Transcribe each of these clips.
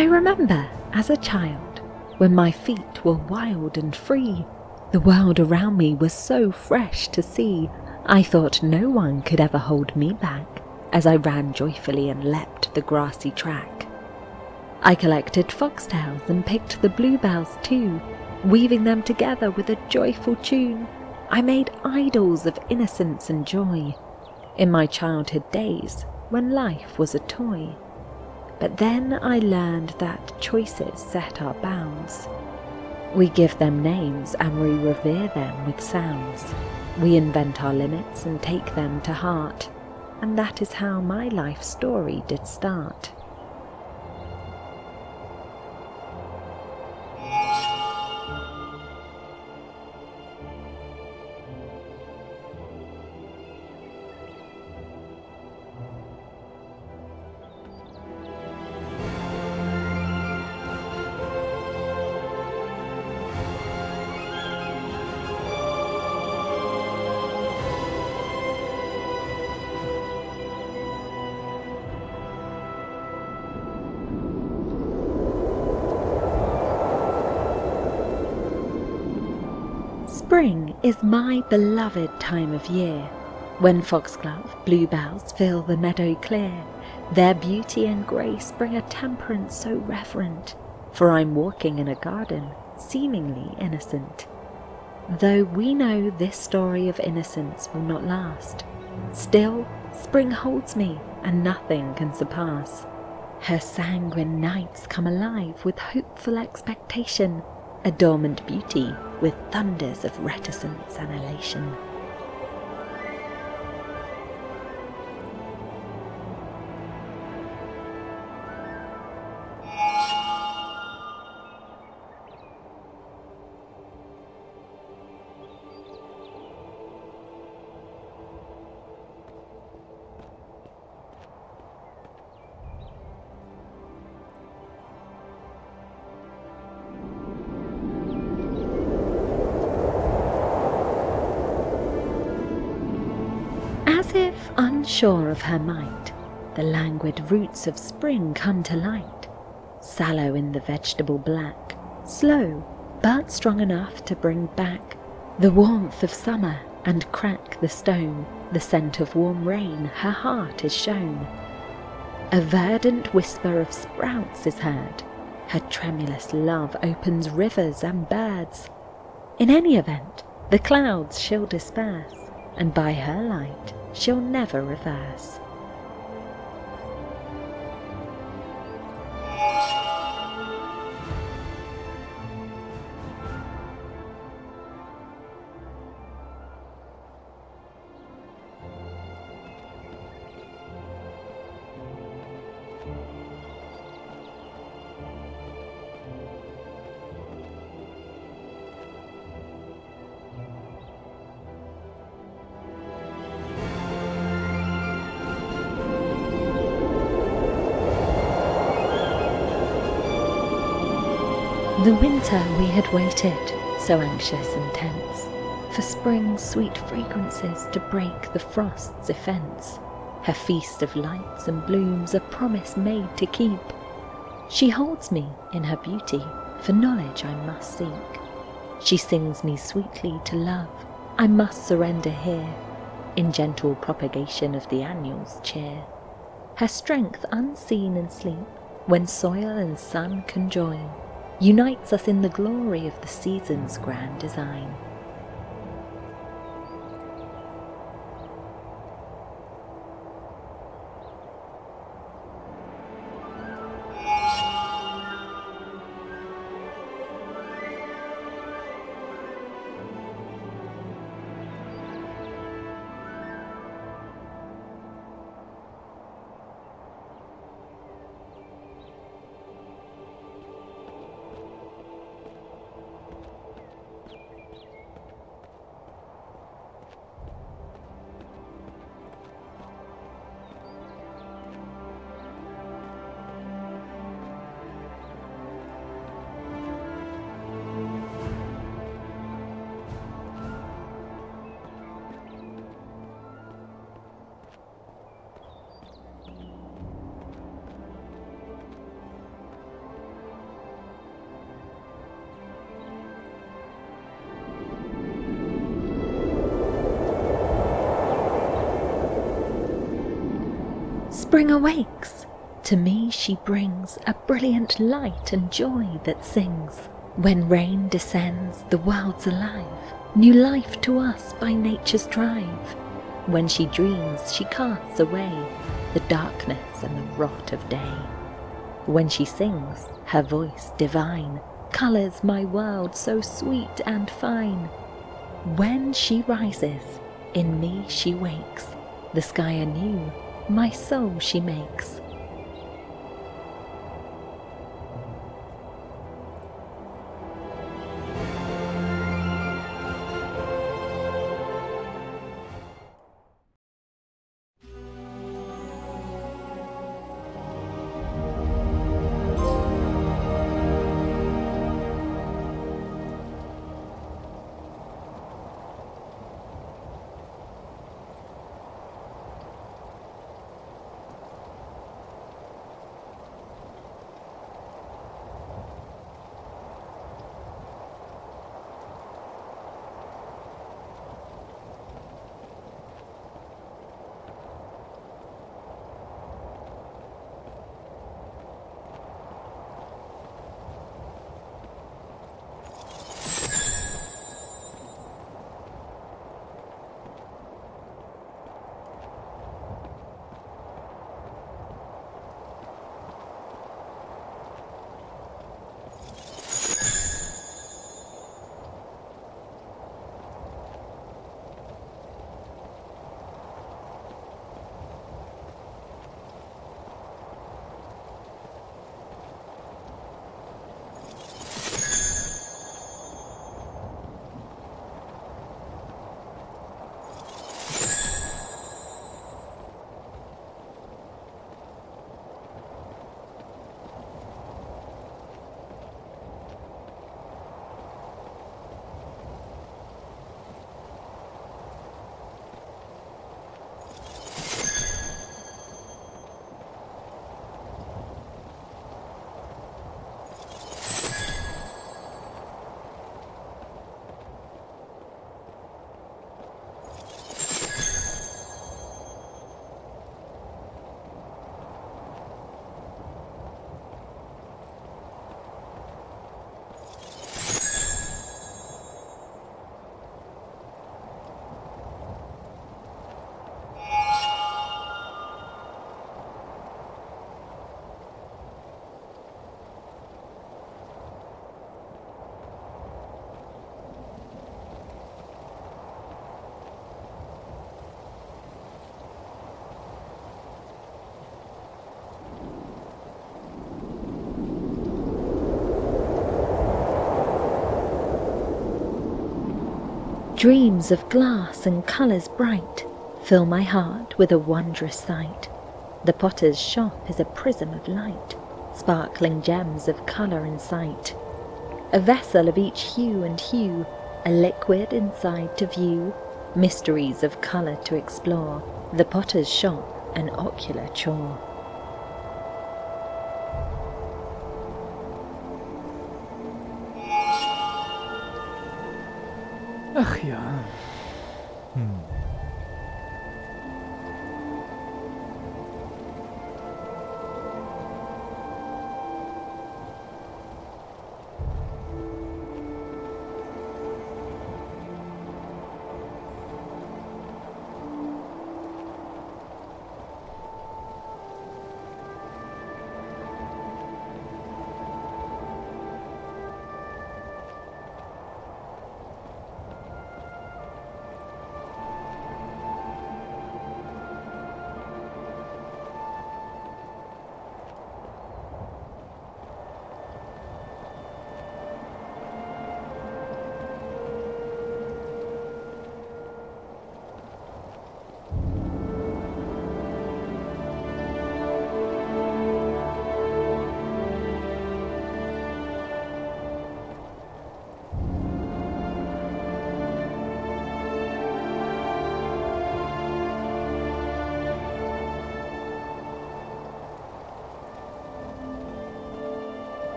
I remember, as a child, when my feet were wild and free, the world around me was so fresh to see, I thought no one could ever hold me back, as I ran joyfully and leapt the grassy track. I collected foxtails and picked the bluebells too, weaving them together with a joyful tune. I made idols of innocence and joy, in my childhood days, when life was a toy. But then I learned that choices set our bounds. We give them names and we revere them with sounds. We invent our limits and take them to heart, and that is how my life story did start. Spring is my beloved time of year, when foxglove, bluebells fill the meadow clear. Their beauty and grace bring a temperance so reverent, for I'm walking in a garden, seemingly innocent. Though we know this story of innocence will not last, still spring holds me and nothing can surpass. Her sanguine nights come alive with hopeful expectation, a dormant beauty with thunders of reticence and elation. As if unsure of her might, the languid roots of spring come to light, sallow in the vegetable black, slow, but strong enough to bring back the warmth of summer and crack the stone. The scent of warm rain her heart is shown. A verdant whisper of sprouts is heard, her tremulous love opens rivers and birds. In any event, the clouds she'll disperse, and by her light she'll never reverse. The winter we had waited, so anxious and tense, for spring's sweet fragrances to break the frost's offence. Her feast of lights and blooms a promise made to keep. She holds me in her beauty, for knowledge I must seek. She sings me sweetly to love, I must surrender here, in gentle propagation of the annual's cheer. Her strength unseen in sleep, when soil and sun conjoin, unites us in the glory of the season's grand design. Spring awakes! To me she brings a brilliant light and joy that sings. When rain descends, the world's alive, new life to us by nature's drive. When she dreams, she casts away the darkness and the rot of day. When she sings, her voice divine colours my world so sweet and fine. When she rises, in me she wakes, the sky anew, my soul she makes. Dreams of glass and colours bright fill my heart with a wondrous sight. The potter's shop is a prism of light, sparkling gems of colour and sight. A vessel of each hue and hue, a liquid inside to view, mysteries of colour to explore, the potter's shop an ocular chore. Ach ja.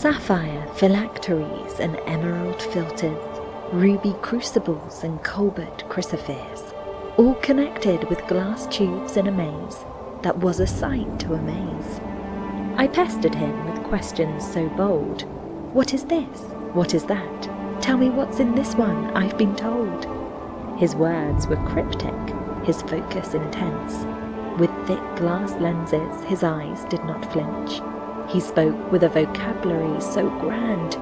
sapphire phylacteries and emerald filters, ruby crucibles and cobalt crucifers, all connected with glass tubes in a maze that was a sight to amaze. I pestered him with questions so bold. What is this? What is that? Tell me what's in this one, I've been told. His words were cryptic, his focus intense. With thick glass lenses, his eyes did not flinch. He spoke with a vocabulary so grand,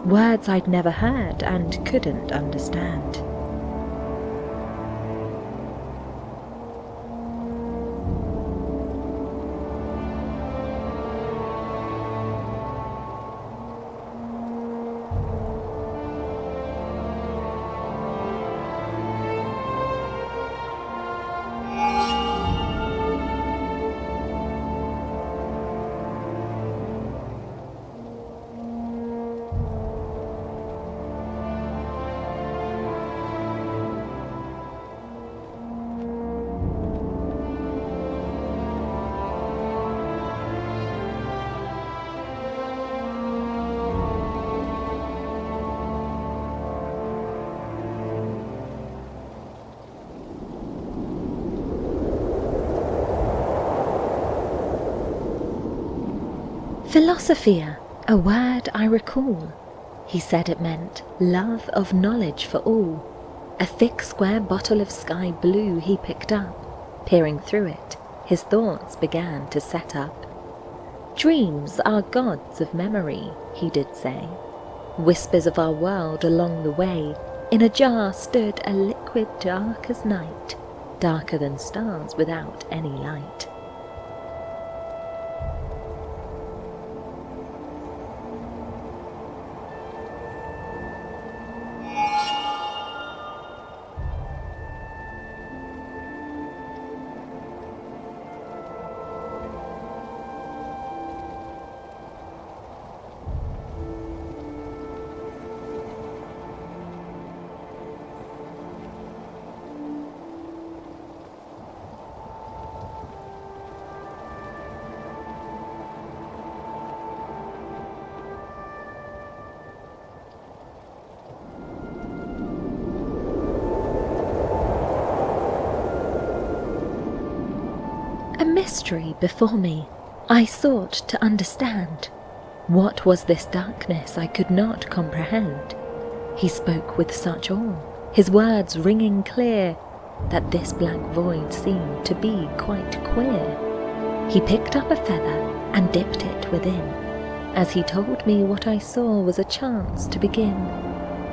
words I'd never heard and couldn't understand. Philosophia, a word I recall. He said it meant love of knowledge for all. A thick square bottle of sky blue he picked up. Peering through it, his thoughts began to set up. Dreams are gods of memory, he did say. Whispers of our world along the way. In a jar stood a liquid dark as night, darker than stars without any light. A mystery before me, I sought to understand. What was this darkness I could not comprehend? He spoke with such awe, his words ringing clear, that this black void seemed to be quite queer. He picked up a feather and dipped it within. As he told me, what I saw was a chance to begin.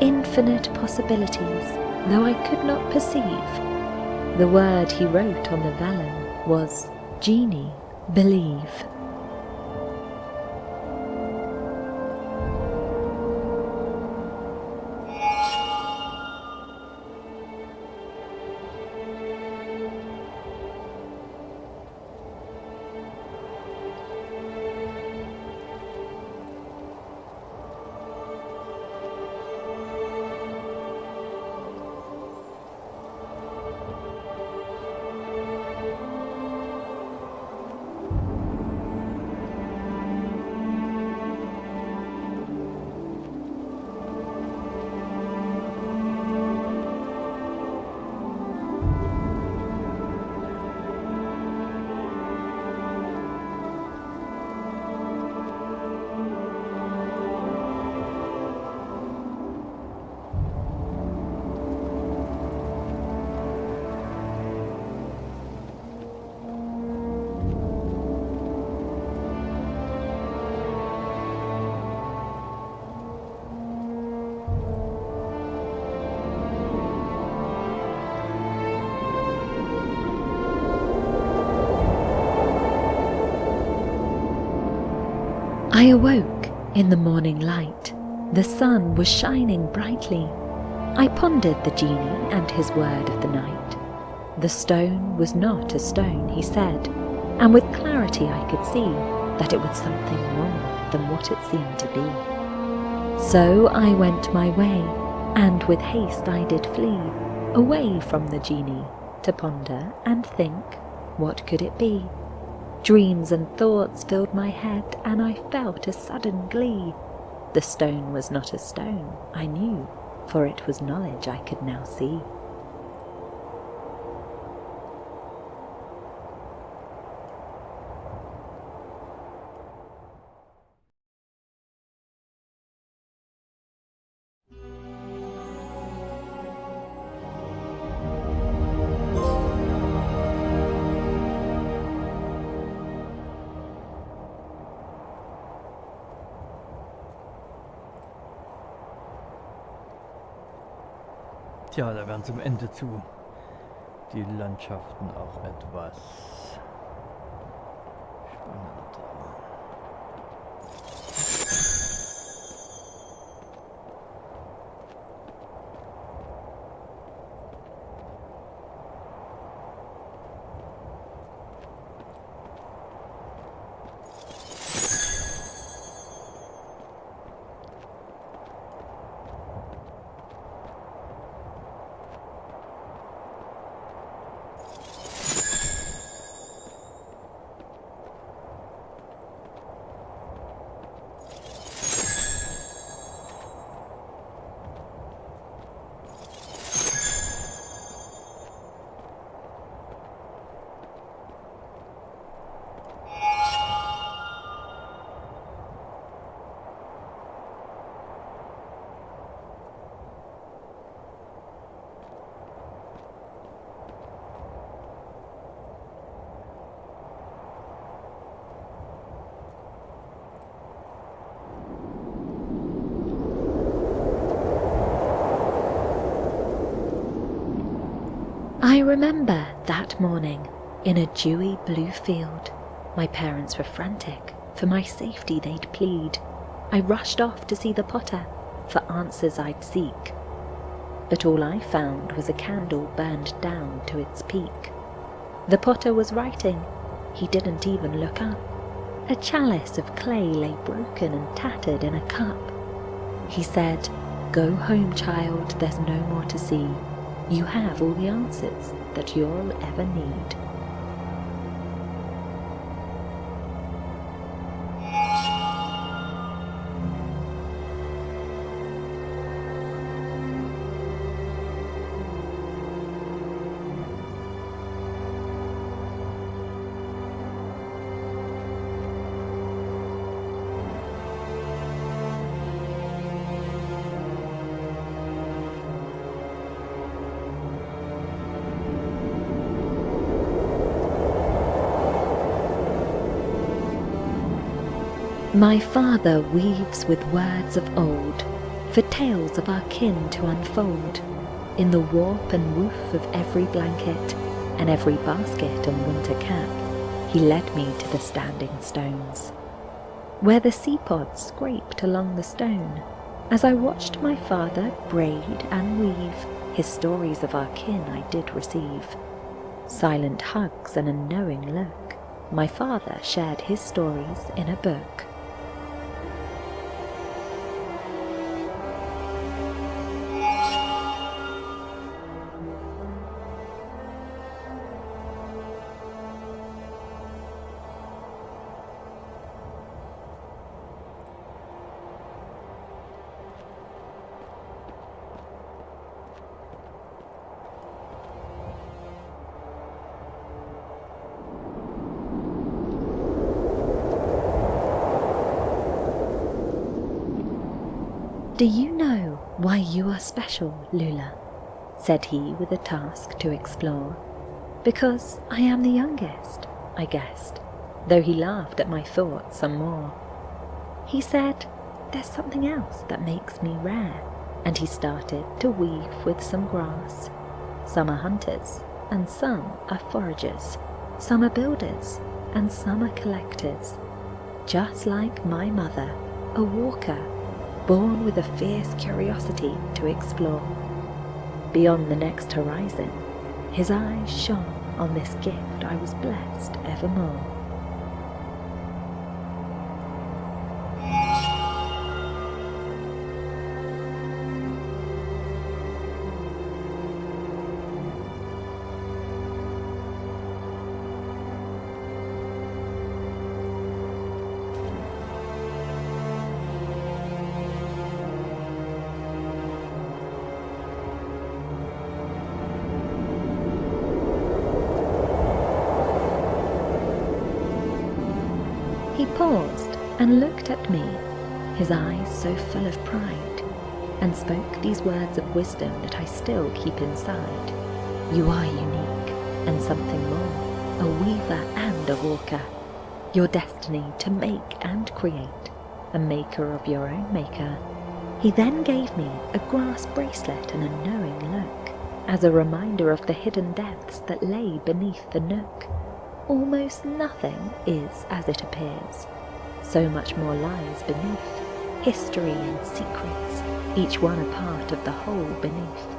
Infinite possibilities, though I could not perceive. The word he wrote on the vellum was Genie, believe. I awoke in the morning light. The sun was shining brightly. I pondered the genie and his word of the night. The stone was not a stone, he said, and with clarity I could see that it was something more than what it seemed to be. So I went my way, and with haste I did flee, away from the genie, to ponder and think, what could it be? Dreams and thoughts filled my head, and I felt a sudden glee. The stone was not a stone, I knew, for it was knowledge I could now see. Tja, da werden zum Ende zu die Landschaften auch etwas spannender. I remember that morning in a dewy blue field. My parents were frantic. For my safety they'd plead. I rushed off to see the potter, for answers I'd seek. But all I found was a candle burned down to its peak. The potter was writing. He didn't even look up. A chalice of clay lay broken and tattered in a cup. He said, "Go home, child, there's no more to see. You have all the answers that you'll ever need." My father weaves with words of old, for tales of our kin to unfold. In the warp and woof of every blanket, and every basket and winter cap, he led me to the standing stones, where the sea pods scraped along the stone. As I watched my father braid and weave, his stories of our kin I did receive. Silent hugs and a knowing look, my father shared his stories in a book. "Do you know why you are special, Lula?" said he with a task to explore. "Because I am the youngest," I guessed, though he laughed at my thoughts some more. He said, "There's something else that makes me rare," and he started to weave with some grass. Some are hunters, and some are foragers. Some are builders, and some are collectors. Just like my mother, a walker, born with a fierce curiosity to explore. Beyond the next horizon, his eyes shone on this gift I was blessed evermore. He paused and looked at me, his eyes so full of pride, and spoke these words of wisdom that I still keep inside. You are unique, and something more, a weaver and a walker. Your destiny to make and create, a maker of your own maker. He then gave me a grass bracelet and a knowing look, as a reminder of the hidden depths that lay beneath the nook. Almost nothing is as it appears. So much more lies beneath, history and secrets, each one a part of the whole beneath.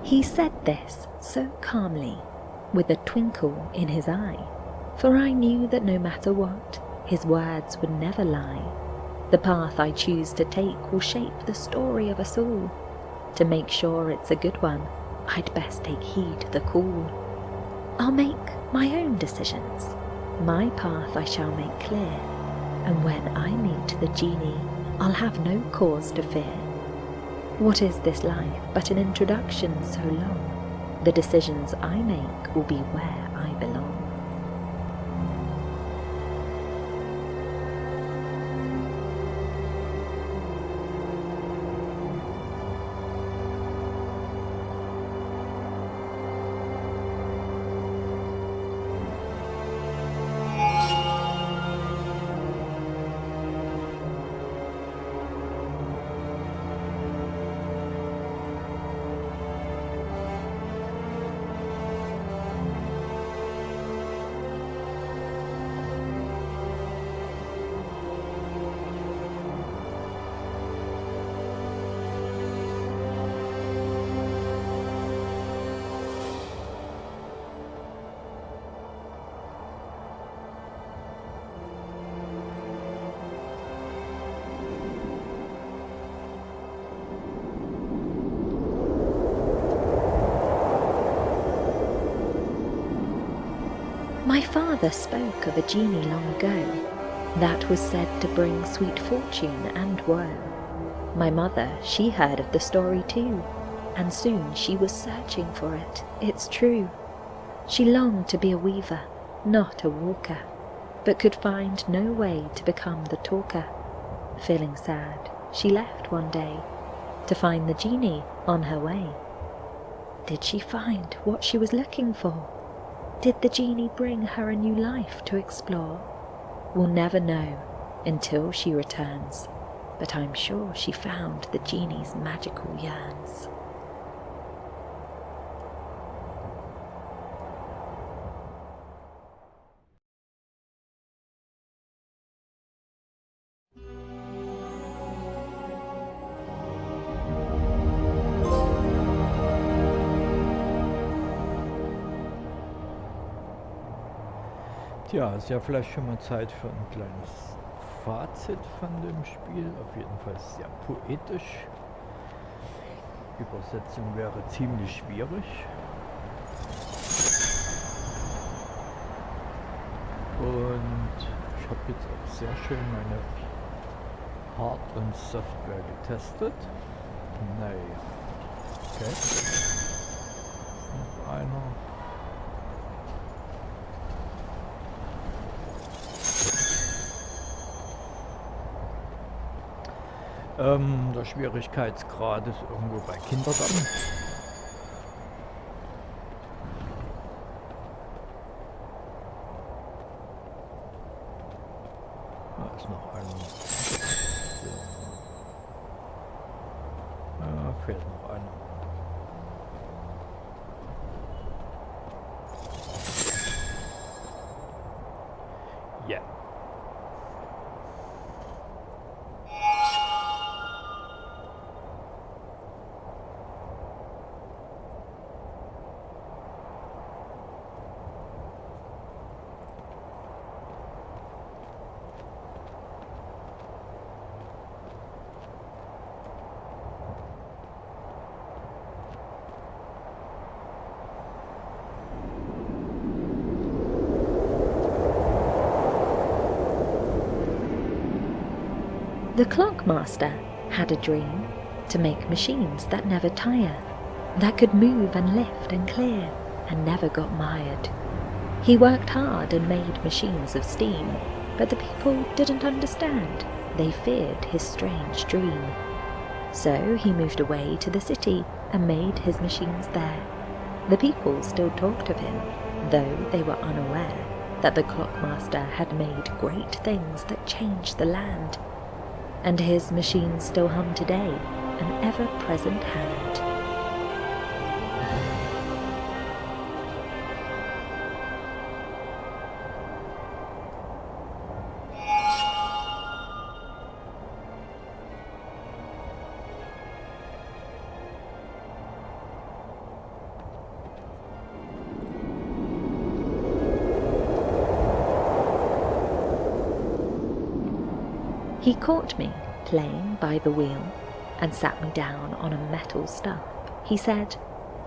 He said this so calmly, with a twinkle in his eye, for I knew that no matter what, his words would never lie. The path I choose to take will shape the story of us all. To make sure it's a good one, I'd best take heed the call. I'll make my own decisions, my path I shall make clear, and when I meet the genie, I'll have no cause to fear. What is this life but an introduction so long? The decisions I make will be where I belong. My father spoke of a genie long ago, that was said to bring sweet fortune and woe. My mother, she heard of the story too, and soon she was searching for it, it's true. She longed to be a weaver, not a walker, but could find no way to become the talker. Feeling sad, she left one day, to find the genie on her way. Did she find what she was looking for? Did the genie bring her a new life to explore? We'll never know until she returns, but I'm sure she found the genie's magical yearns. Tja, ist ja vielleicht schon mal Zeit für ein kleines Fazit von dem Spiel. Auf jeden Fall sehr poetisch. Übersetzung wäre ziemlich schwierig. Und ich habe jetzt auch sehr schön meine Hard- und Software getestet. Naja. Okay. Noch einer. Der Schwierigkeitsgrad ist irgendwo bei Kindergarten. Da ist noch einer. So. Fehlt noch einer. Ja. The clockmaster had a dream to make machines that never tire, that could move and lift and clear and never got mired. He worked hard and made machines of steam, but the people didn't understand. They feared his strange dream. So he moved away to the city and made his machines there. The people still talked of him, though they were unaware that the clockmaster had made great things that changed the land. And his machines still hum today, an ever-present hand. He caught me playing by the wheel and sat me down on a metal stump. He said,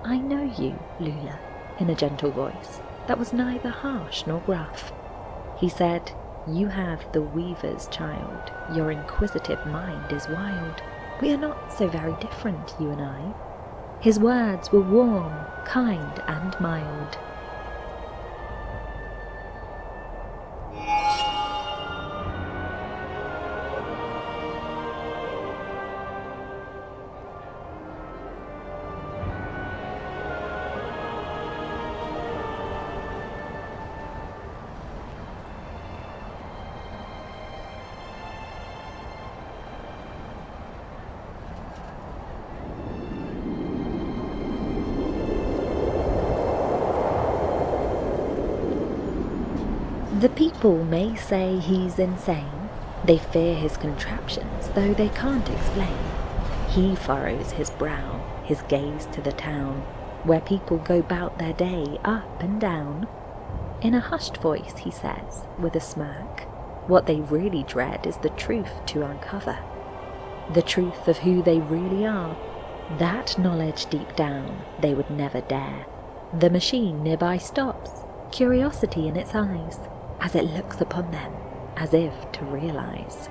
"I know you, Lula," in a gentle voice that was neither harsh nor gruff. He said, "You have the weaver's child. Your inquisitive mind is wild. We are not so very different, you and I." His words were warm, kind, and mild. The people may say he's insane. They fear his contraptions, though they can't explain. He furrows his brow, his gaze to the town, where people go bout their day up and down. In a hushed voice he says, with a smirk, what they really dread is the truth to uncover. The truth of who they really are. That knowledge deep down they would never dare. The machine nearby stops, curiosity in its eyes, as it looks upon them, as if to realize.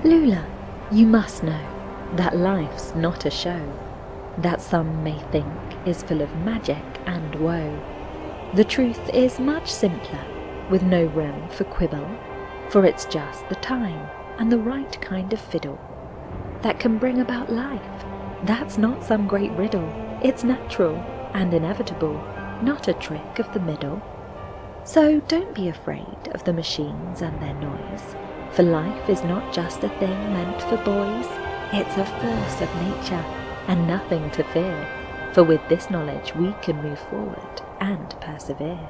Lula, you must know that life's not a show, that some may think is full of magic and woe. The truth is much simpler, with no room for quibble, for it's just the time and the right kind of fiddle that can bring about life. That's not some great riddle, it's natural and inevitable, not a trick of the middle. So don't be afraid of the machines and their noise, for life is not just a thing meant for boys, it's a force of nature, and nothing to fear, for with this knowledge we can move forward and persevere.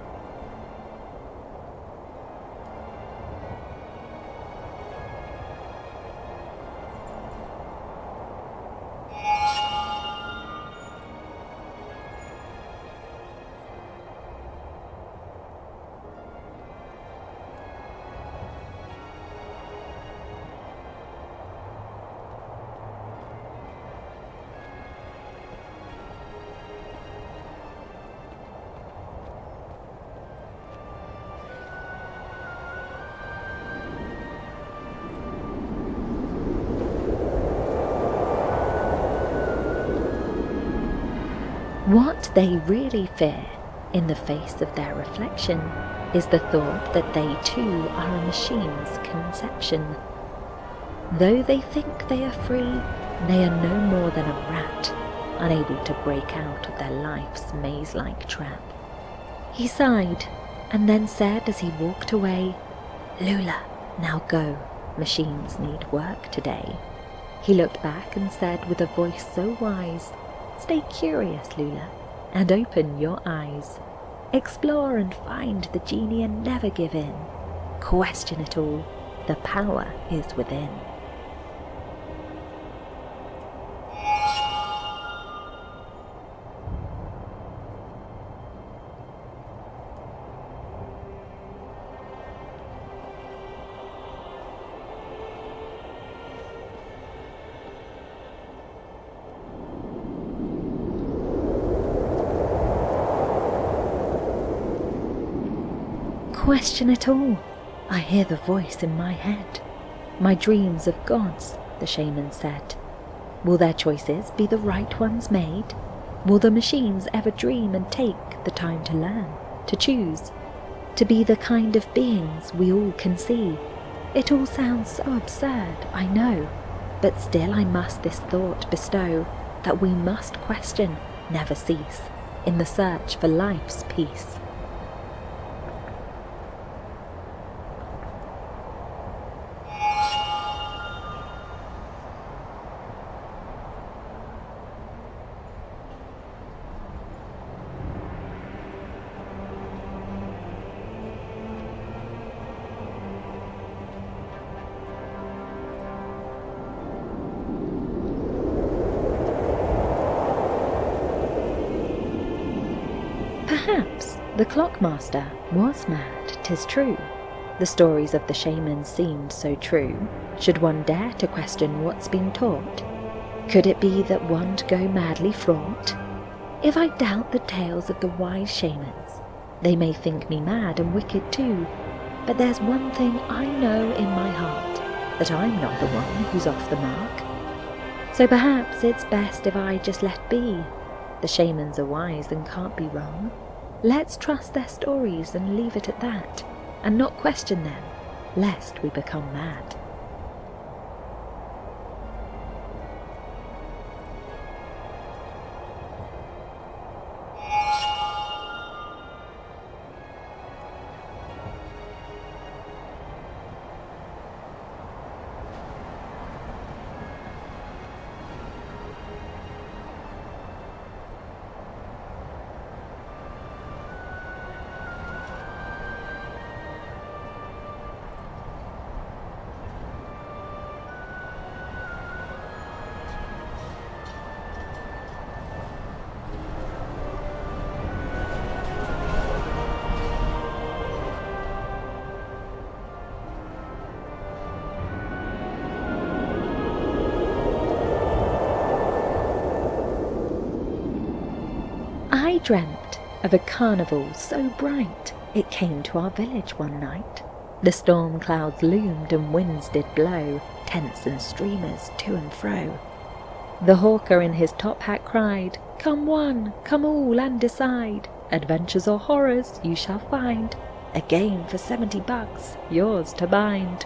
What they really fear in the face of their reflection is the thought that they too are a machine's conception. Though they think they are free, they are no more than a rat, unable to break out of their life's maze-like trap. He sighed, and then said as he walked away, "Lula, now go. Machines need work today. He looked back and said with a voice so wise, "Stay curious, Lula, and open your eyes. Explore and find the genie and never give in. Question it all, the power is within." Question it all, I hear the voice in my head. My dreams of gods, the shaman said. Will their choices be the right ones made? Will the machines ever dream and take the time to learn, to choose, to be the kind of beings we all can see? It all sounds so absurd, I know, but still I must this thought bestow, that we must question, never cease, in the search for life's peace. Perhaps the clockmaster was mad, 'tis true. The stories of the shaman seemed so true. Should one dare to question what's been taught? Could it be that one'd go madly fraught? If I doubt the tales of the wise shamans, they may think me mad and wicked too. But there's one thing I know in my heart, that I'm not the one who's off the mark. So perhaps it's best if I just let be. The shamans are wise and can't be wrong. Let's trust their stories and leave it at that, and not question them, lest we become mad. I dreamt of a carnival so bright it came to our village one night. The storm clouds loomed and winds did blow, tents and streamers to and fro. The hawker in his top hat cried, "Come one, come all and decide. Adventures or horrors you shall find. A game for $70, yours to bind."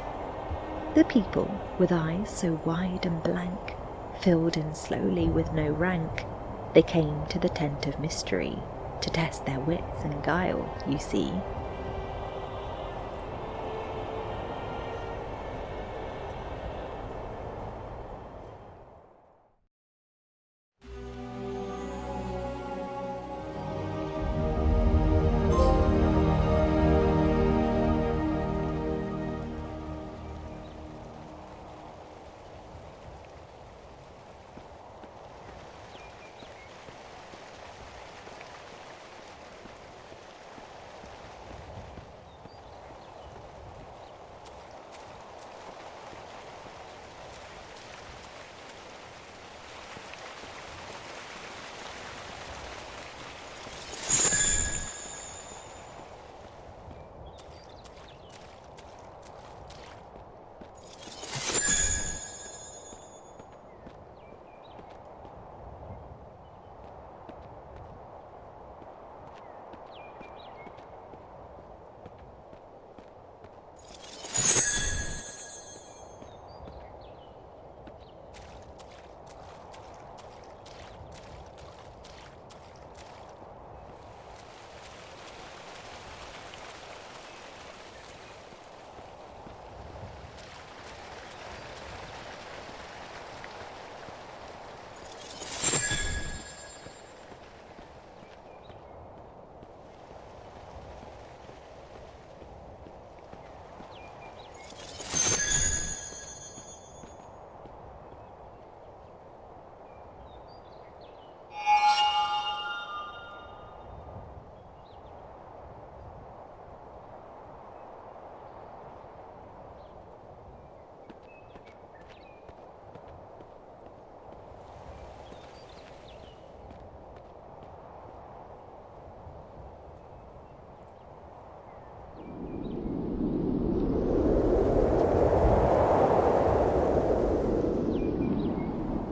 The people, with eyes so wide and blank, filled in slowly with no rank, they came to the tent of mystery, to test their wits and guile, you see.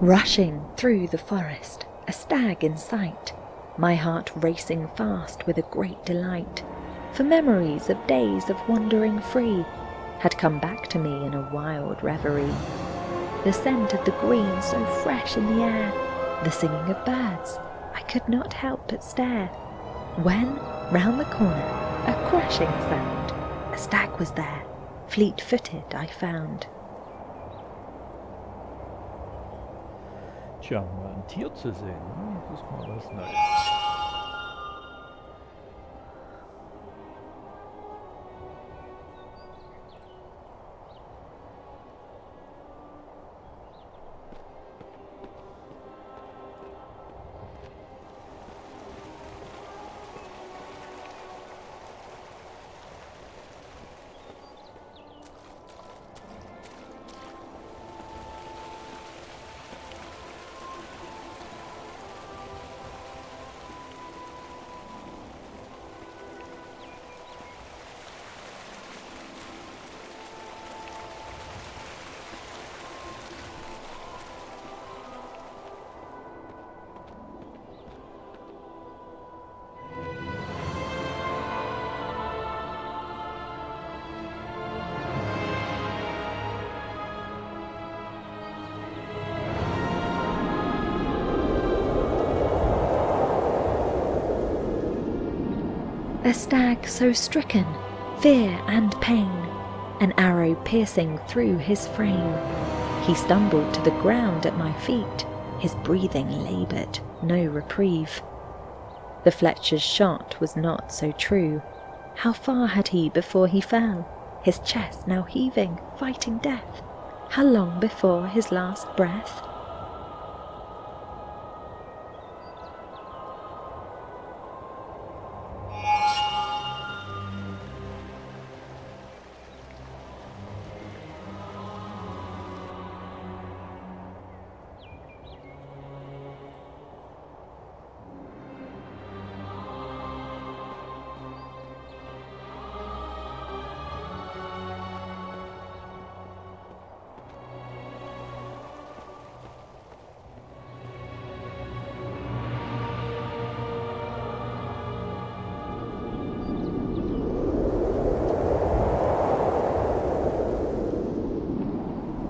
Rushing through the forest, a stag in sight, my heart racing fast with a great delight, for memories of days of wandering free had come back to me in a wild reverie. The scent of the green so fresh in the air, the singing of birds, I could not help but stare, when, round the corner, a crashing sound, a stag was there, fleet-footed I found. Tja, mal ein Tier zu sehen, ne? Das ist mal was Neues. A stag so stricken, fear and pain, an arrow piercing through his frame. He stumbled to the ground at my feet, his breathing laboured, no reprieve. The Fletcher's shot was not so true. How far had he before he fell, his chest now heaving, fighting death? How long before his last breath?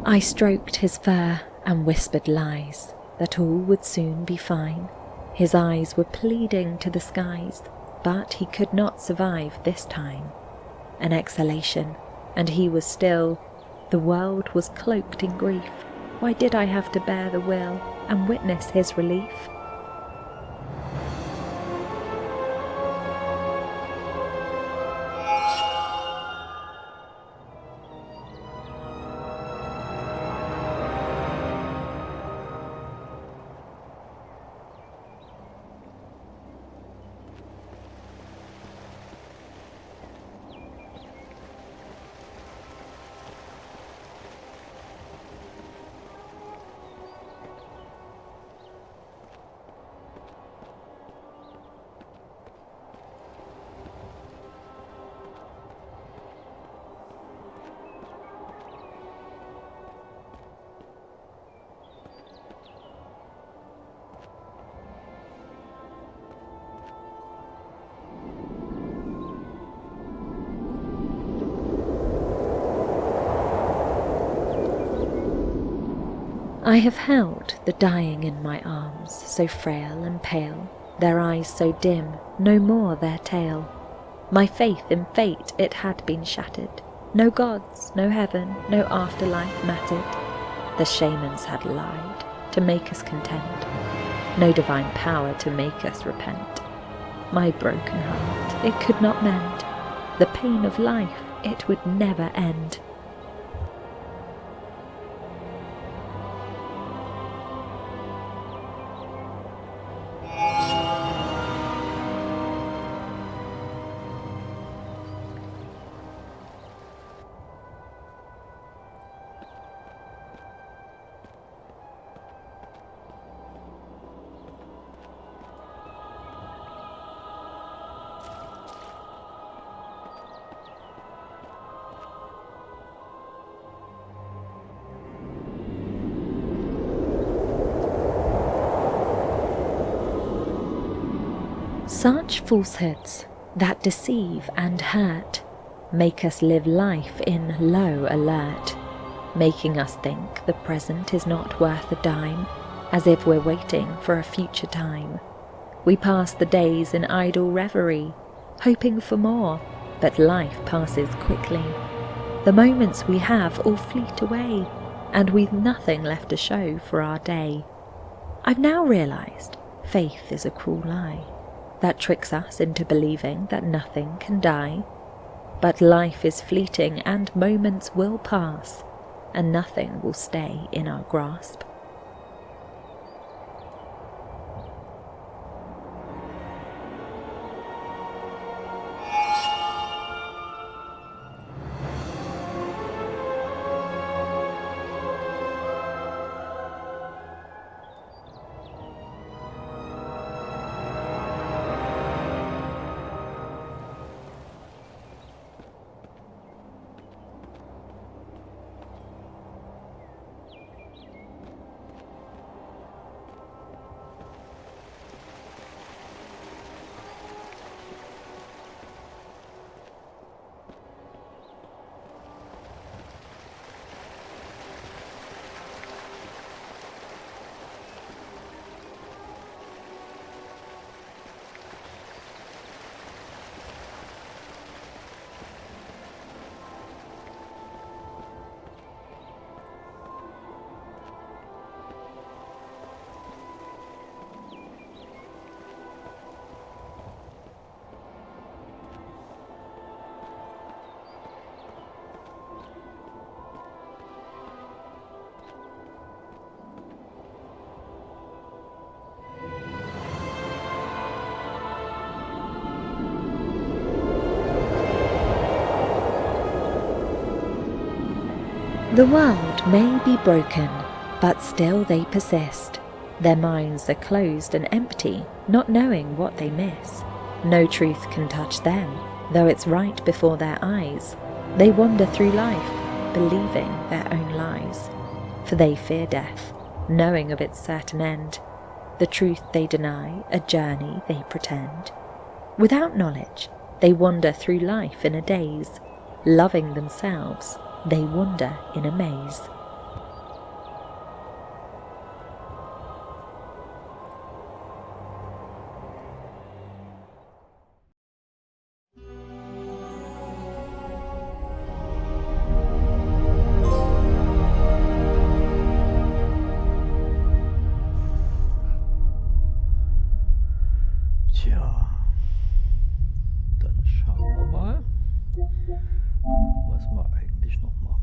I stroked his fur and whispered lies, that all would soon be fine. His eyes were pleading to the skies, but he could not survive this time. An exhalation, and he was still. The world was cloaked in grief. Why did I have to bear the will and witness his relief? I have held the dying in my arms, so frail and pale, their eyes so dim, no more their tale. My faith in fate, it had been shattered. No gods, no heaven, no afterlife mattered. The shamans had lied to make us content, no divine power to make us repent. My broken heart, it could not mend. The pain of life, it would never end. Such falsehoods that deceive and hurt make us live life in low alert, making us think the present is not worth a dime, as if we're waiting for a future time. We pass the days in idle reverie, hoping for more, but life passes quickly. The moments we have all fleet away, and we've nothing left to show for our day. I've now realised faith is a cruel lie that tricks us into believing that nothing can die. But life is fleeting and moments will pass, and nothing will stay in our grasp. The world may be broken, but still they persist. Their minds are closed and empty, not knowing what they miss. No truth can touch them, though it's right before their eyes. They wander through life, believing their own lies. For they fear death, knowing of its certain end. The truth they deny, a journey they pretend. Without knowledge, they wander through life in a daze. Loving themselves, they wander in a maze. Tja, dann schauen wir mal, was wir eigentlich noch machen.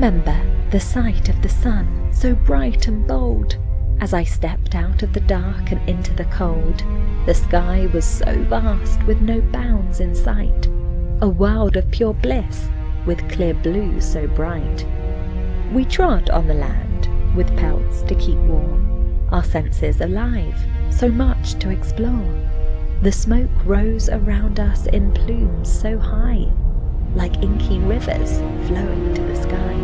remember the sight of the sun, so bright and bold. As I stepped out of the dark and into the cold, the sky was so vast with no bounds in sight, a world of pure bliss with clear blue so bright. We trod on the land with pelts to keep warm, our senses alive, so much to explore. The smoke rose around us in plumes so high, like inky rivers flowing to the sky.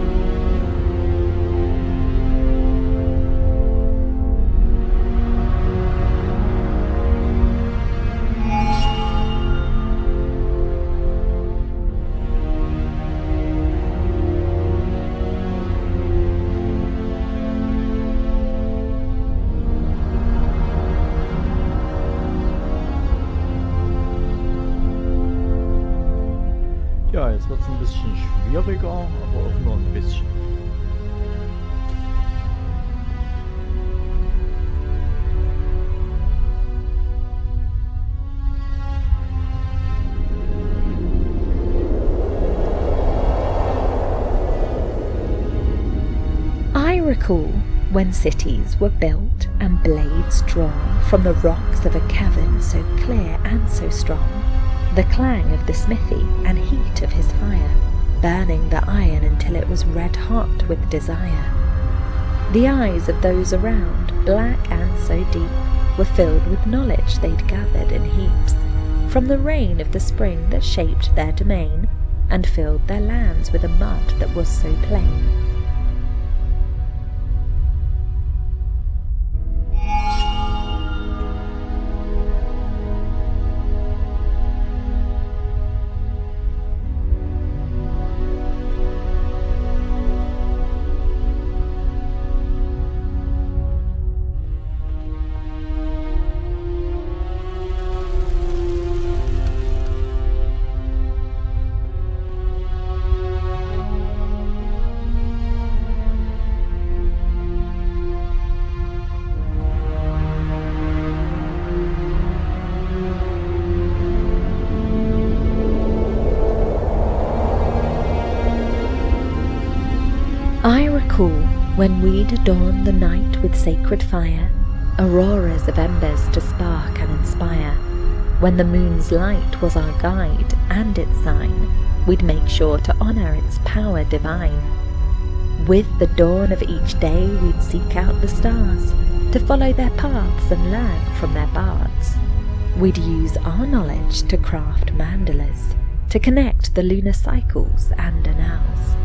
Ja, jetzt wird es ein bisschen schwieriger, aber auch nur ein bisschen. I recall when cities were built and blades drawn from the rocks of a cavern so clear and so strong, the clang of the smithy and heat of his fire, burning the iron until it was red hot with desire. The eyes of those around, black and so deep, were filled with knowledge they'd gathered in heaps, from the rain of the spring that shaped their domain, and filled their lands with a mud that was so plain. I recall when we'd adorn the night with sacred fire, auroras of embers to spark and inspire. When the moon's light was our guide and its sign, we'd make sure to honour its power divine. With the dawn of each day we'd seek out the stars, to follow their paths and learn from their bards. We'd use our knowledge to craft mandalas, to connect the lunar cycles and annals.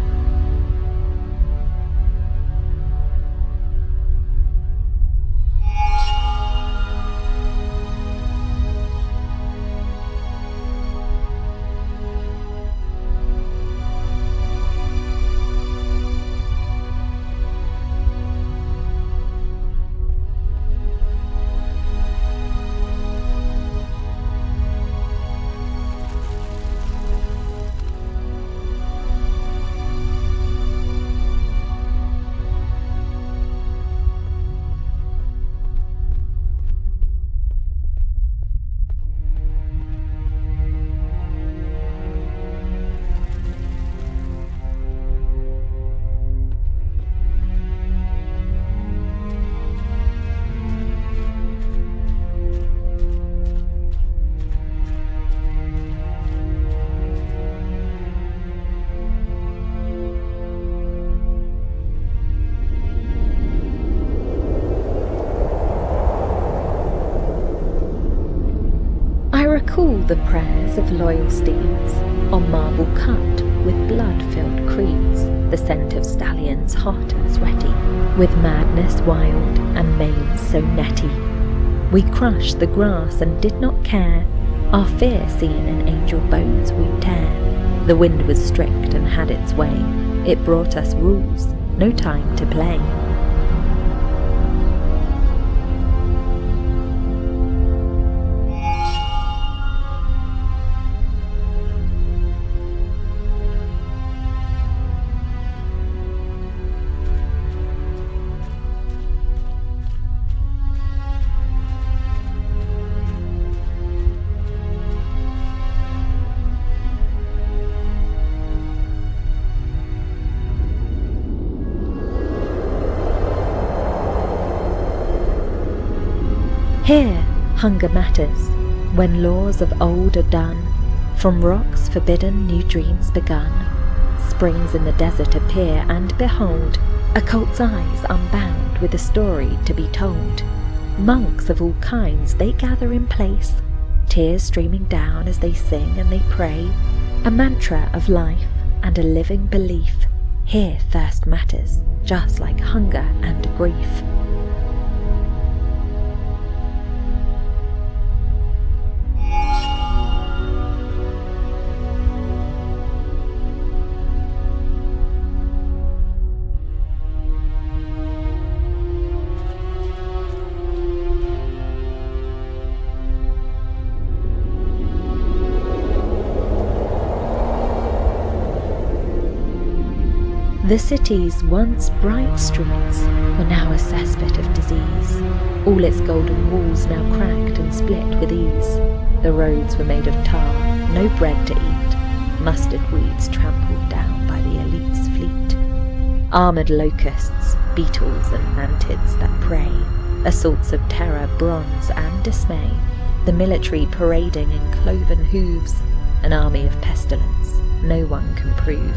I recall the prayers of loyal steeds on marble cut with blood-filled creeds, the scent of stallions hot and sweaty, with madness wild and manes so netty. We crushed the grass and did not care, our fear seen in angel bones we'd tear. The wind was strict and had its way, it brought us rules, no time to play. Hunger matters when laws of old are done. From rocks forbidden new dreams begun. Springs in the desert appear, and behold, a cult's eyes unbound with a story to be told. Monks of all kinds they gather in place, tears streaming down as they sing and they pray. A mantra of life and a living belief. Here thirst matters, just like hunger and grief. The city's once bright streets were now a cesspit of disease. All its golden walls now cracked and split with ease. The roads were made of tar, no bread to eat, mustard weeds trampled down by the elite's fleet. Armoured locusts, beetles and mantids that prey, assaults of terror, bronze and dismay, the military parading in cloven hooves, an army of pestilence no one can prove.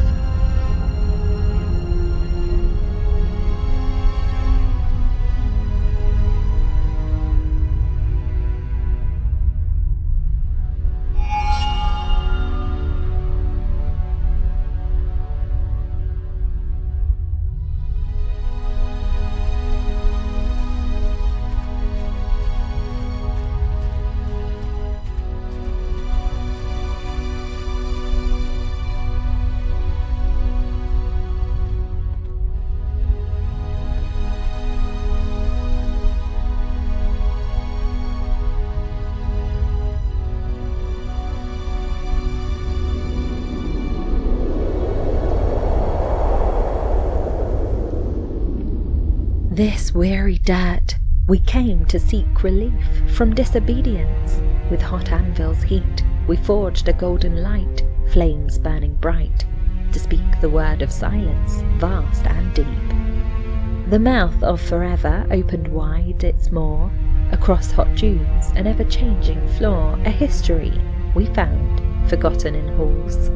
This weary dirt, we came to seek relief from disobedience. With hot anvil's heat, we forged a golden light, flames burning bright, to speak the word of silence, vast and deep. The mouth of forever opened wide its maw, across hot dunes, an ever-changing floor, a history we found, forgotten in halls,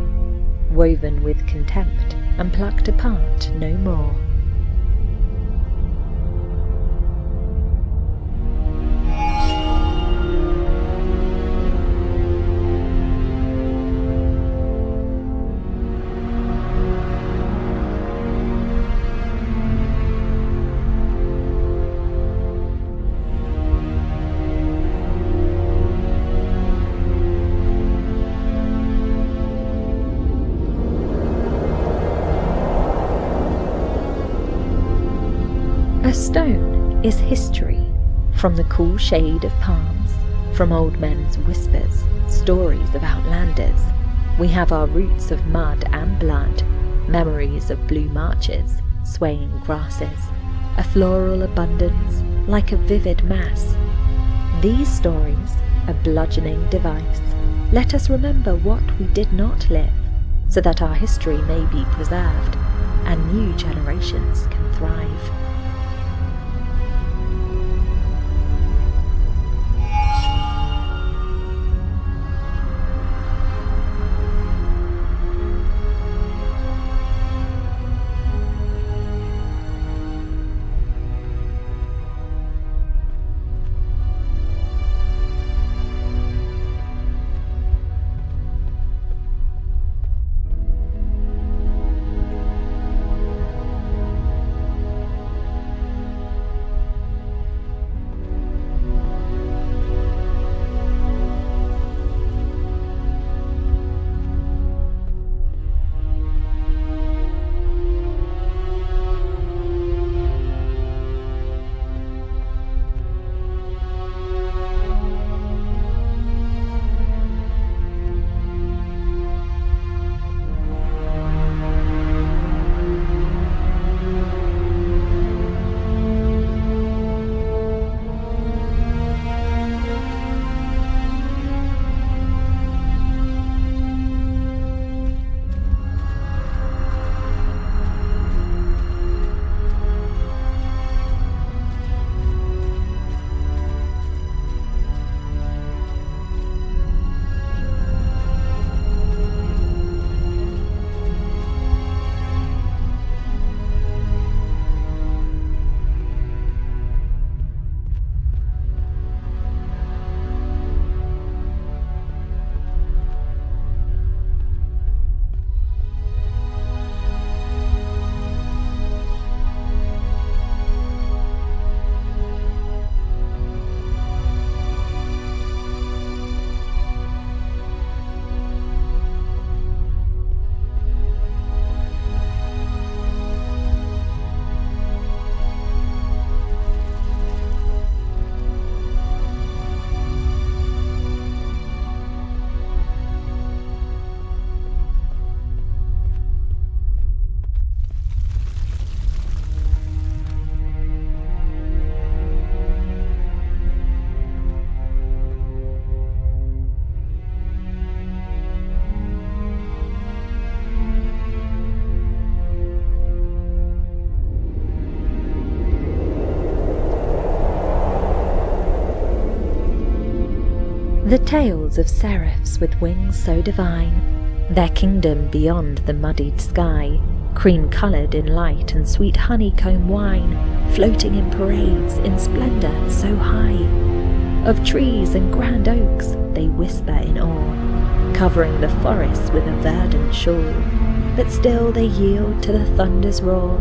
woven with contempt and plucked apart no more. A stone is history, from the cool shade of palms, from old men's whispers, stories of outlanders. We have our roots of mud and blood, memories of blue marches, swaying grasses, a floral abundance like a vivid mass. These stories, a bludgeoning device, let us remember what we did not live, so that our history may be preserved and new generations can thrive. The tales of seraphs with wings so divine, their kingdom beyond the muddied sky, cream-coloured in light and sweet honeycomb wine, floating in parades in splendour so high. Of trees and grand oaks they whisper in awe, covering the forests with a verdant shawl, but still they yield to the thunder's roar,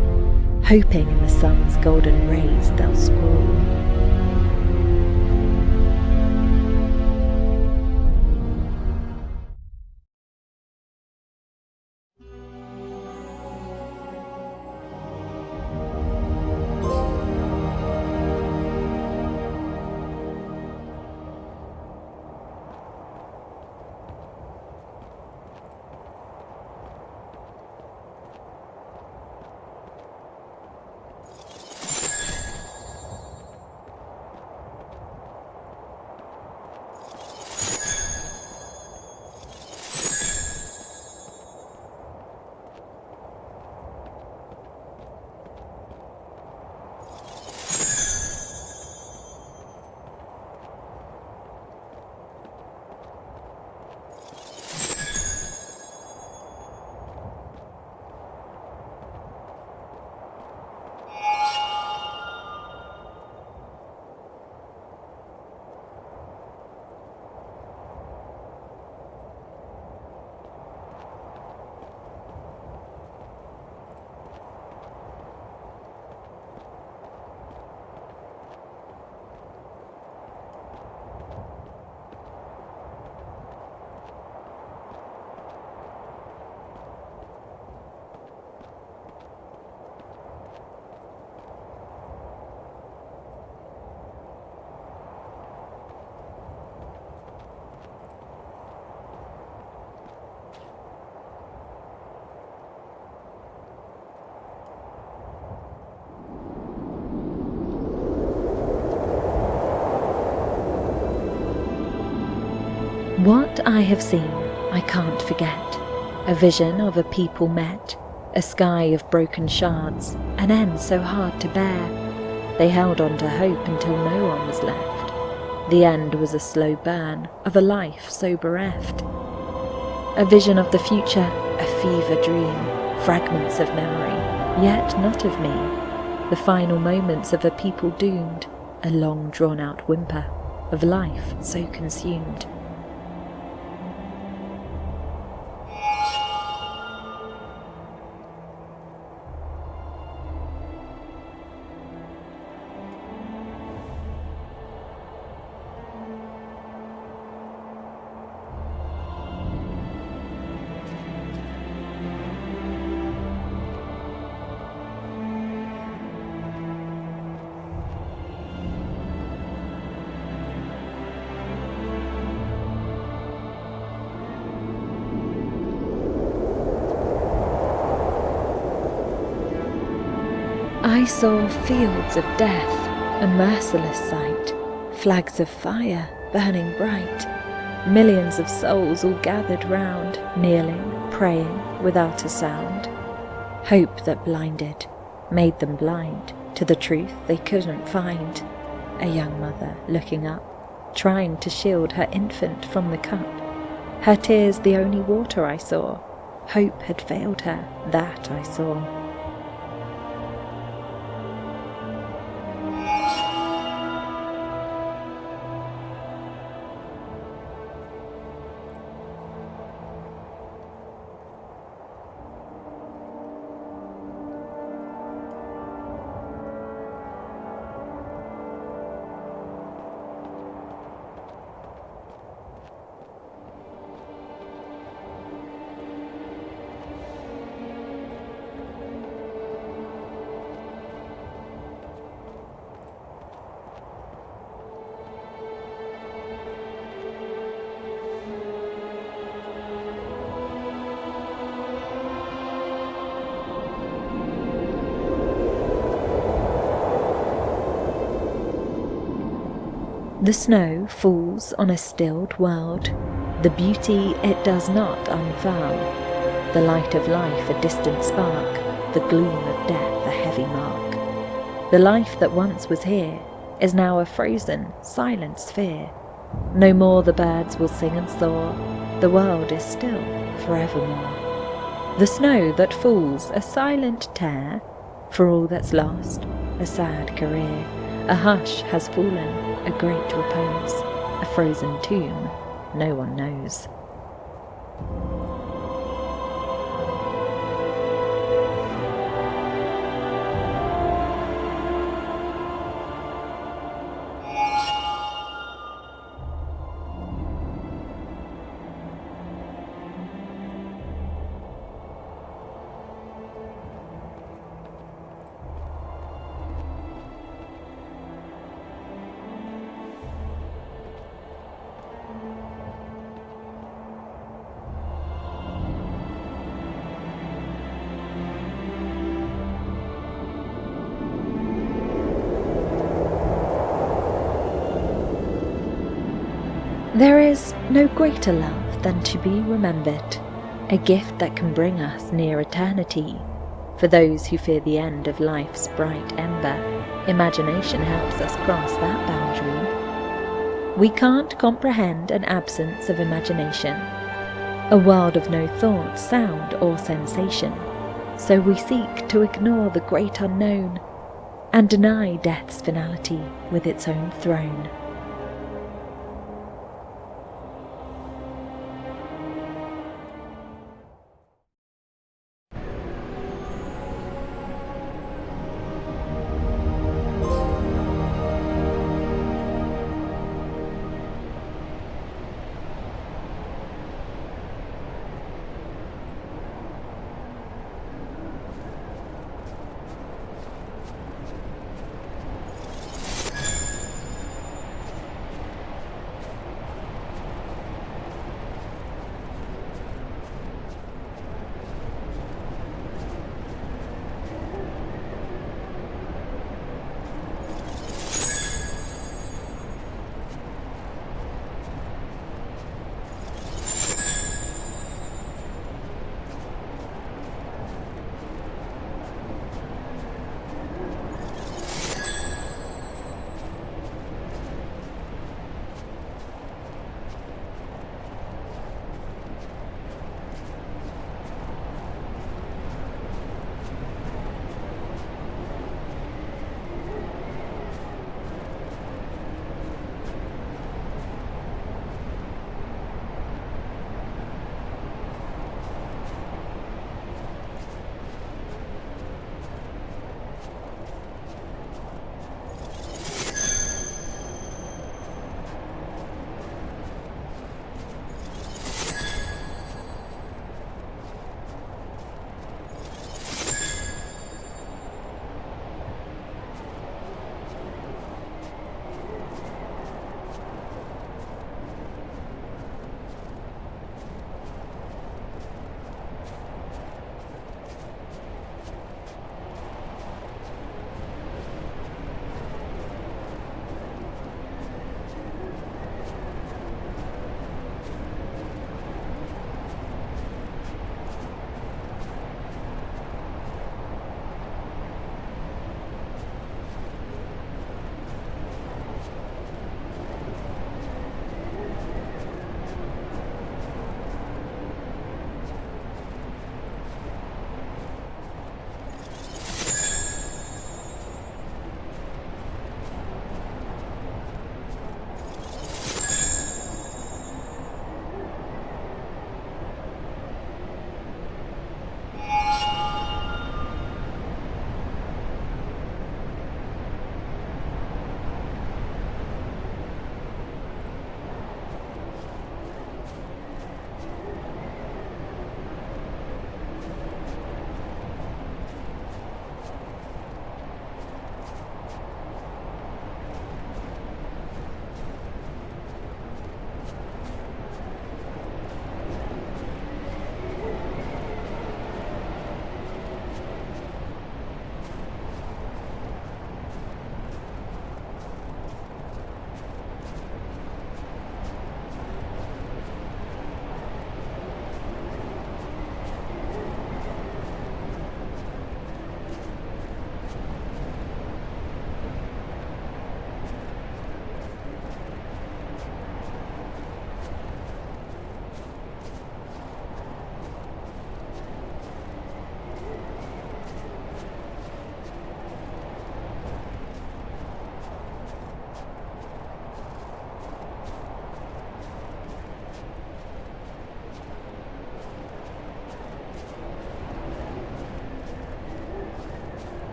hoping in the sun's golden rays they'll scroll. What I have seen I can't forget, a vision of a people met, a sky of broken shards, an end so hard to bear. They held on to hope until no one was left. The end was a slow burn of a life so bereft. A vision of the future, a fever dream, fragments of memory, yet not of me. The final moments of a people doomed, a long drawn-out whimper of life so consumed. I saw fields of death, a merciless sight, flags of fire burning bright, millions of souls all gathered round, kneeling, praying without a sound. Hope that blinded, made them blind to the truth they couldn't find. A young mother looking up, trying to shield her infant from the cup. Her tears the only water I saw. Hope had failed her, that I saw. The snow falls on a stilled world. The beauty it does not unfurl. The light of life a distant spark, the gloom of death a heavy mark. The life that once was here is now a frozen, silent sphere, No more the birds will sing and soar, the world is still forevermore. The snow that falls, a silent tear, for all that's lost, a sad career. A hush has fallen, a great repose, a frozen tomb, no one knows. There is no greater love than to be remembered, a gift that can bring us near eternity. For those who fear the end of life's bright ember, imagination helps us cross that boundary. We can't comprehend an absence of imagination, a world of no thought, sound or sensation. So we seek to ignore the great unknown and deny death's finality with its own throne.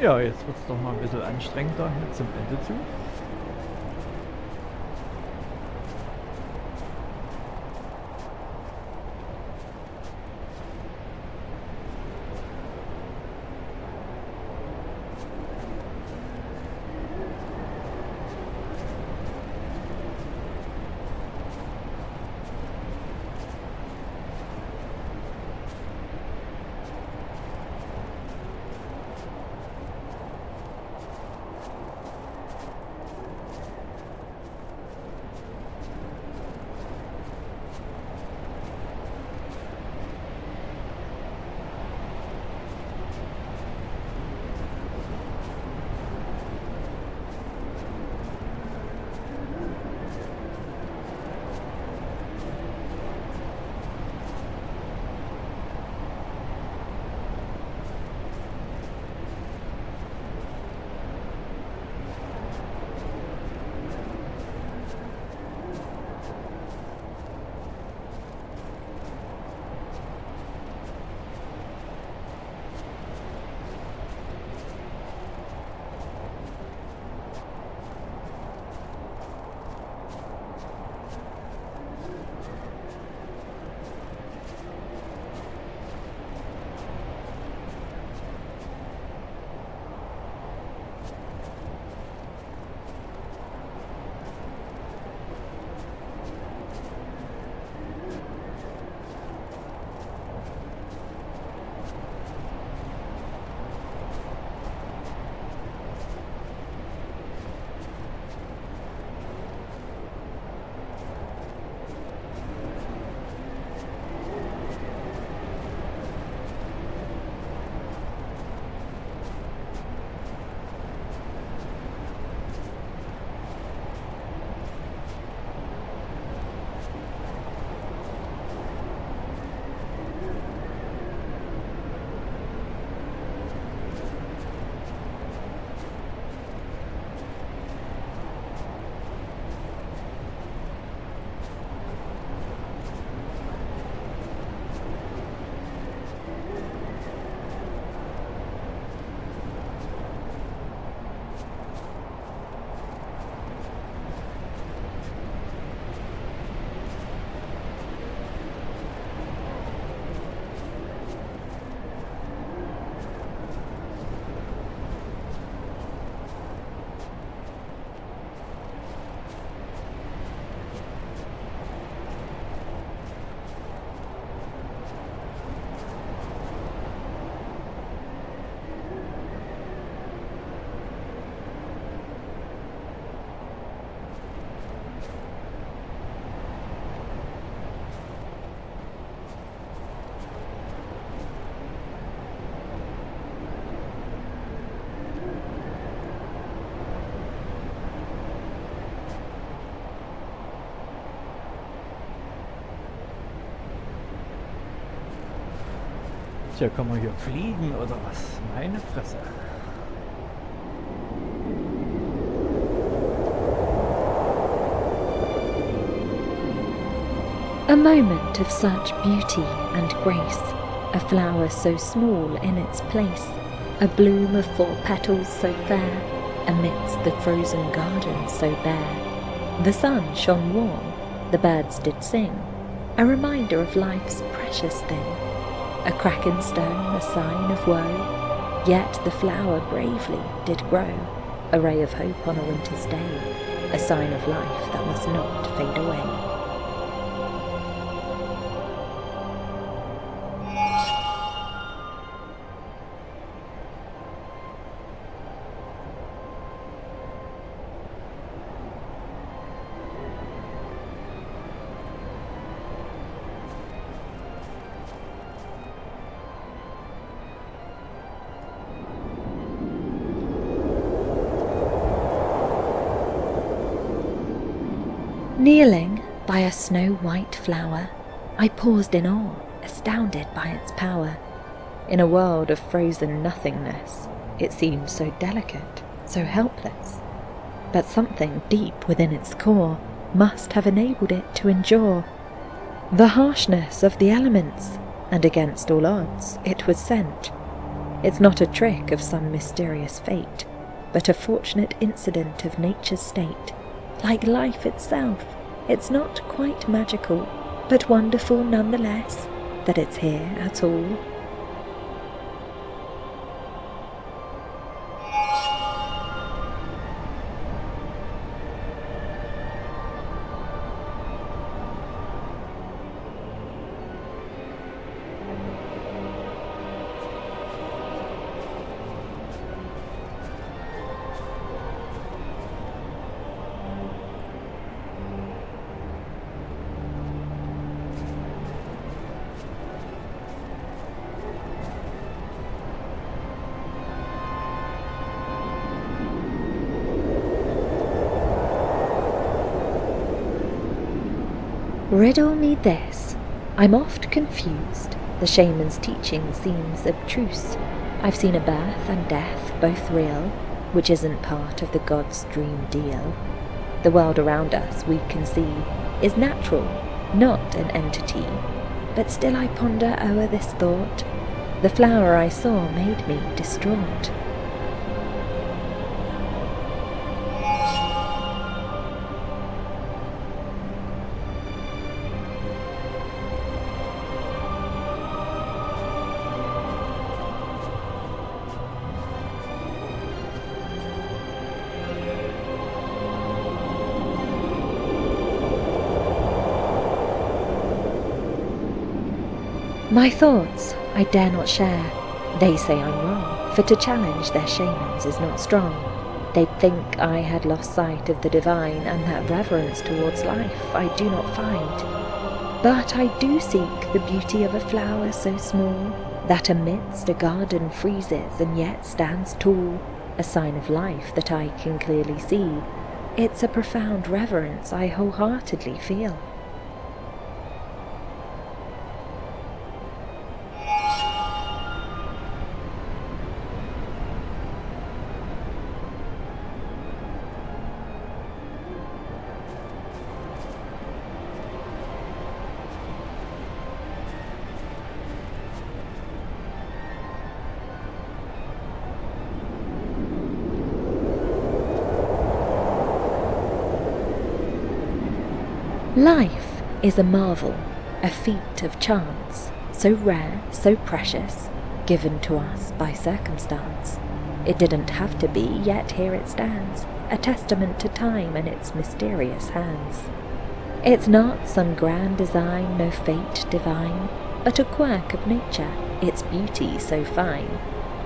Ja, jetzt wird es doch mal ein bisschen anstrengender mit zum Ende zu. Tja, kann man hier fliegen oder was? Meine Fresse. A moment of such beauty and grace, a flower so small in its place, a bloom of 4 petals so fair, amidst the frozen garden so bare. The sun shone warm, the birds did sing, a reminder of life's precious thing. A crack in stone, a sign of woe, yet the flower bravely did grow, a ray of hope on a winter's day, a sign of life that must not fade away. Kneeling by a snow-white flower, I paused in awe, astounded by its power. In a world of frozen nothingness, it seemed so delicate, so helpless. But something deep within its core must have enabled it to endure the harshness of the elements, and against all odds it was sent. It's not a trick of some mysterious fate, but a fortunate incident of nature's state. Like life itself, it's not quite magical, but wonderful nonetheless that it's here at all. Riddle me this. I'm oft confused. The shaman's teaching seems abstruse. I've seen a birth and death, both real, which isn't part of the god's dream deal. The world around us, we can see, is natural, not an entity. But still I ponder o'er this thought. The flower I saw made me distraught. My thoughts I dare not share. They say I'm wrong, for to challenge their shamans is not strong. They'd think I had lost sight of the divine, and that reverence towards life I do not find. But I do seek the beauty of a flower so small, that amidst a garden freezes and yet stands tall, a sign of life that I can clearly see. It's a profound reverence I wholeheartedly feel. Life is a marvel, a feat of chance, so rare, so precious, given to us by circumstance. It didn't have to be, yet here it stands, a testament to time and its mysterious hands. It's not some grand design, no fate divine, but a quirk of nature, its beauty so fine.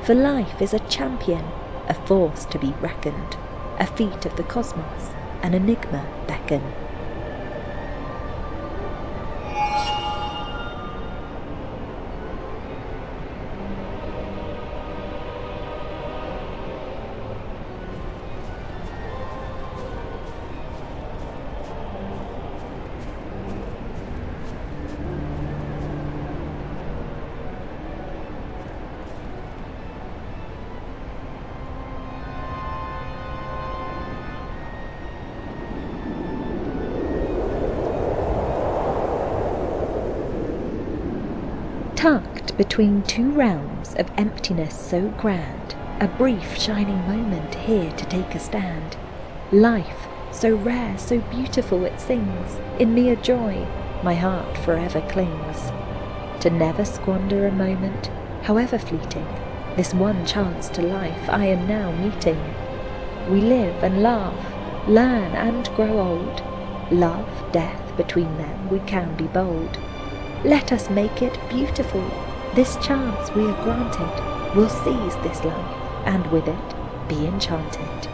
For life is a champion, a force to be reckoned, a feat of the cosmos, an enigma beckon. Tucked between two realms of emptiness so grand, a brief shining moment here to take a stand. Life, so rare, so beautiful it sings, in me a joy, my heart forever clings. To never squander a moment, however fleeting, this one chance to life I am now meeting. We live and laugh, learn and grow old. Love, death, between them we can be bold. Let us make it beautiful. This chance we are granted. We'll seize this life, and with it be enchanted.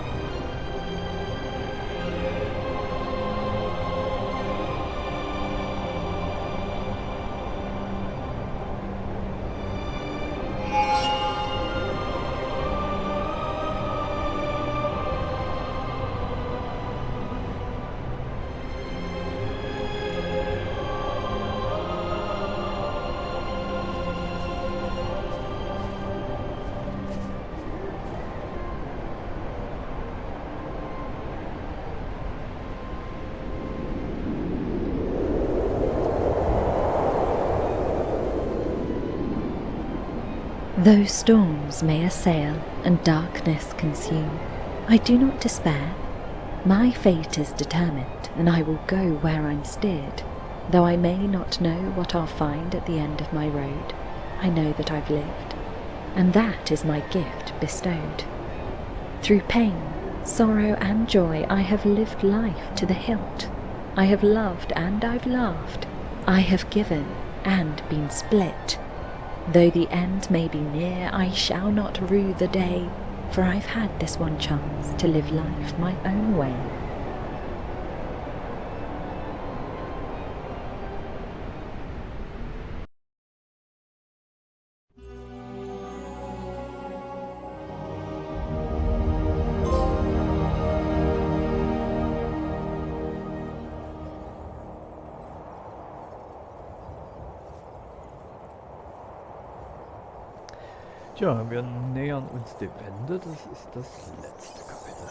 Though storms may assail and darkness consume, I do not despair. My fate is determined, and I will go where I'm steered. Though I may not know what I'll find at the end of my road, I know that I've lived, and that is my gift bestowed. Through pain, sorrow and joy I have lived life to the hilt. I have loved and I've laughed. I have given and been split. Though the end may be near, I shall not rue the day, for I've had this one chance to live life my own way. Tja, wir nähern uns dem Ende. Das ist das letzte Kapitel.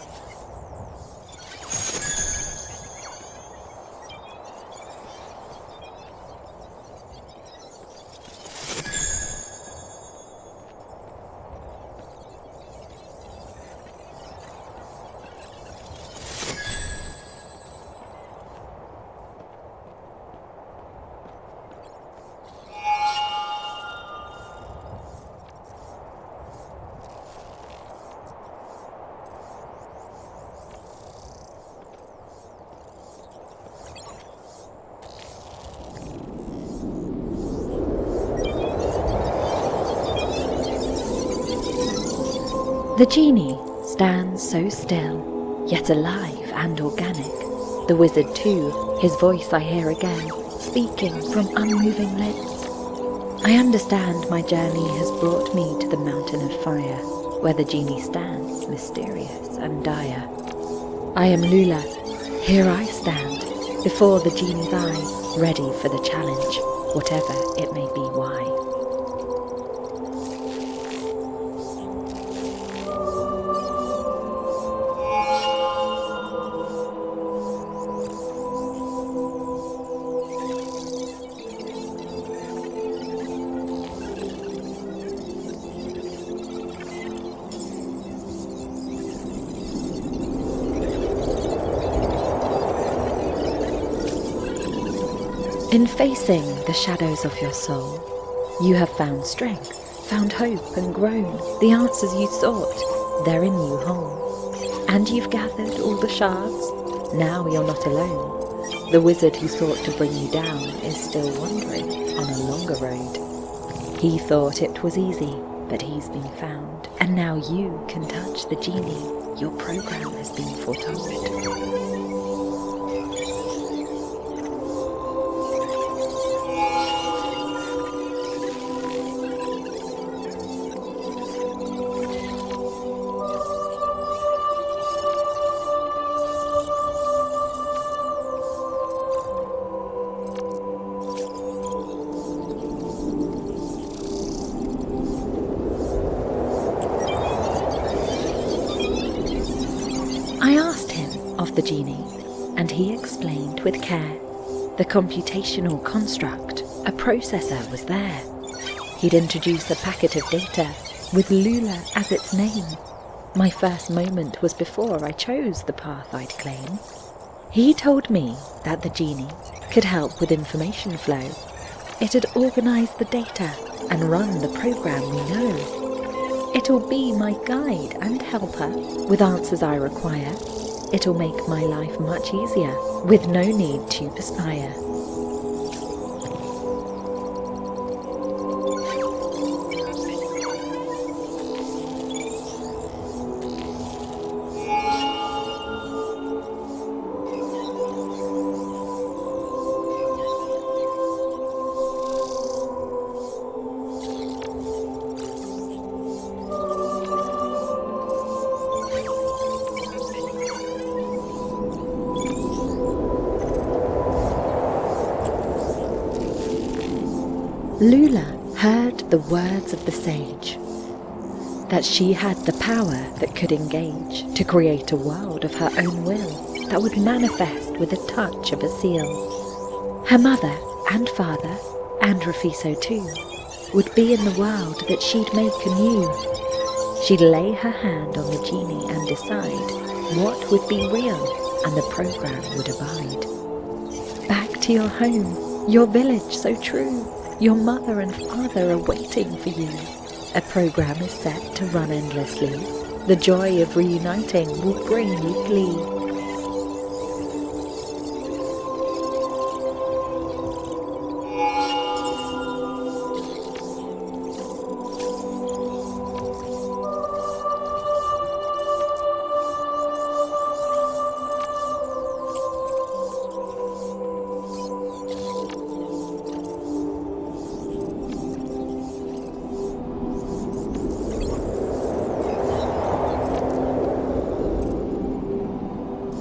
The genie stands so still, yet alive and organic. The wizard too, his voice I hear again, speaking from unmoving lips. I understand my journey has brought me to the mountain of fire, where the genie stands, mysterious and dire. I am Lula, here I stand, before the genie's eye, ready for the challenge, whatever it may be why. In facing the shadows of your soul, you have found strength, found hope and grown. The answers you sought, they're in you whole. And you've gathered all the shards, now you're not alone. The wizard who sought to bring you down is still wandering on a longer road. He thought it was easy, but he's been found. And now you can touch the genie, your program has been foretold. I asked him of the genie, and he explained with care. The computational construct, a processor, was there. He'd introduced a packet of data with Lula as its name. My first moment was before I chose the path I'd claim. He told me that the genie could help with information flow. It had organized the data and run the program we know. It'll be my guide and helper with answers I require. It'll make my life much easier with no need to perspire. Lula heard the words of the sage, that she had the power that could engage to create a world of her own will that would manifest with a touch of a seal. Her mother and father, and Rafiso too, would be in the world that she'd make anew. She'd lay her hand on the genie and decide what would be real, and the program would abide. Back to your home, your village so true, your mother and father are waiting for you. A program is set to run endlessly. The joy of reuniting will bring you glee.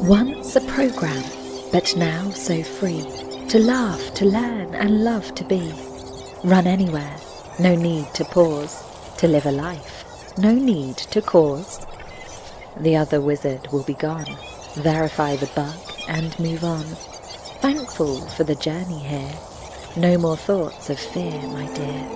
Once a program, but now so free, to laugh, to learn, and love to be. Run anywhere, no need to pause, to live a life, no need to cause. The other wizard will be gone, verify the bug and move on. Thankful for the journey here, no more thoughts of fear, my dear.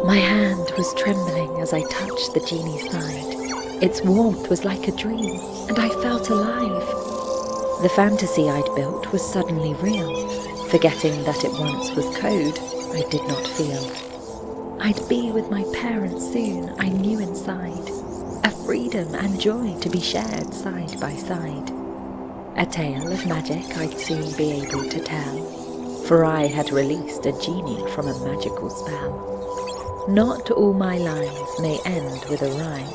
My hand was trembling as I touched the genie's side. Its warmth was like a dream, and I felt alive. The fantasy I'd built was suddenly real. Forgetting that it once was code, I did not feel. I'd be with my parents soon, I knew inside. A freedom and joy to be shared side by side. A tale of magic I'd soon be able to tell, for I had released a genie from a magical spell. Not all my lines may end with a rhyme,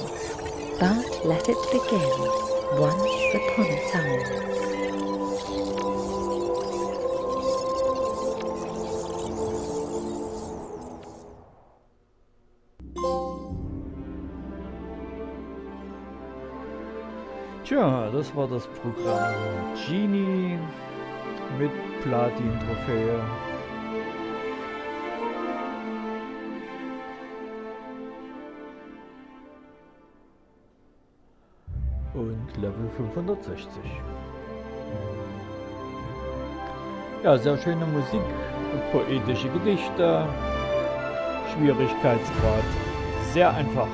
but let it begin once upon a time. Tja, das war das Programm Genie mit Platin-Trophäe. Und Level 560. Ja, sehr schöne Musik, poetische Gedichte, Schwierigkeitsgrad sehr einfach.